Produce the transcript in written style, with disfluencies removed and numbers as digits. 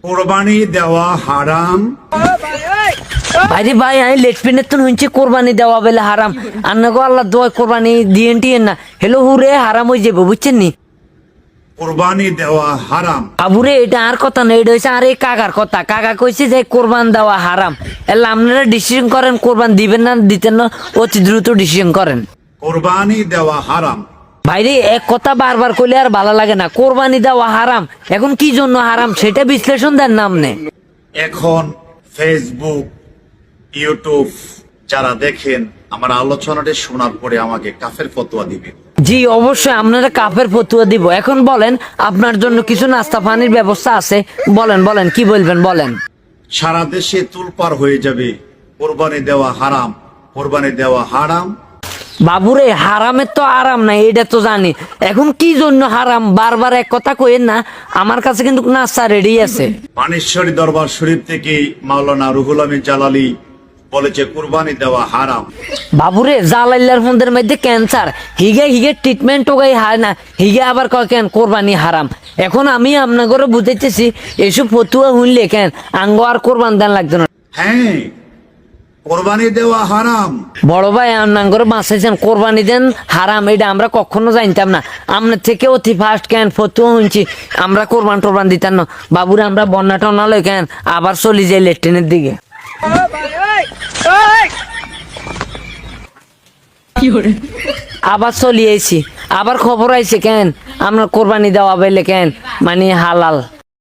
কোরবানি দেওয়া হারাম। ভাইরে ভাই আমি লেটপিনের তো শুনছি কোরবানি দেওয়া বলে হারাম। আন্নাগো আল্লাহ দোয়া কোরবানি দিয়েন টিয়েন না, হেলো হুরে হারাম হয়ে যাবো, বুঝছেন নি? কোরবানি দেওয়া হারাম। বাবুরে এটা আর কথা না, এটা হচ্ছে আর এই কাকার কথা। কাকা কইছে যে কোরবান দেওয়া হারাম। এলা আপনারা ডিসিশন করেন কোরবান দিবেন না দিতেন না, অতি দ্রুত ডিসিশন করেন। কোরবানি দেওয়া হারাম। ভাইরে এক কথা বারবার কইলে আর ভালো লাগে না। কোরবানি দেওয়া হারাম, এখন কি জন্য হারাম সেটা বিশ্লেষণ দেন না আপনি। এখন ফেসবুক, ইউটিউব যারা দেখেন আমার আলোচনাটি শোনার পরে আমাকে কাফের ফতোয়া দিবেন। জি অবশ্যই আপনারা কাফের ফতুয়া দিব। এখন বলেন আপনার জন্য কিছু নাস্তা পানির ব্যবস্থা আছে, বলেন বলেন কি বলবেন বলেন। সারা দেশে তুলপার হয়ে যাবে কোরবানি দেওয়া হারাম, কোরবানি দেওয়া হারাম। বাবুরে হারামের তো আরাম নাই, এটা তো জানি। এখন কি জন্য হারাম বারবার এক কথা কইেন না, আমার কাছে কিন্তু নাস্তা রেডি আছে। মানেশ্বরী দরবার শরীফ থেকে মাওলানা রুহুল আমিন জালালি বলেছে কোরবানি দেওয়া হারাম। বাবুরে জালাইল্লার ফোনদের মধ্যে ক্যান্সার, হিগে হিগে ট্রিটমেন্ট টোকাই হয় না, হিগে আবার কয় কেন কোরবানি হারাম। এখন আমি আপনাকে বুঝাইতেছি এসব ফতুয়া শুনলে কেন আঙ্গ আর কোরবান দেন লাগতো না। হ্যাঁ, কোরবানি দেওয়া হারাম। বড় ভাই আপনার বাঁচাইছেন, কোরবানি দেন হারাম এটা আমরা কখনো জানতাম না। আপনার থেকে অতি ফার্স্ট কেন ফতুয়া শুনছি, আমরা কোরবান টোরবান দিতাম না। বাবুরে আমরা বন্যা টন্যা লই কেন আবার চলি যাই লেট্রিনের দিকে। আবার চলিয়েছি, আবার খবর আইছে কেন আমরা কোরবানি দেওয়া পাইলে কেন মানে হালাল।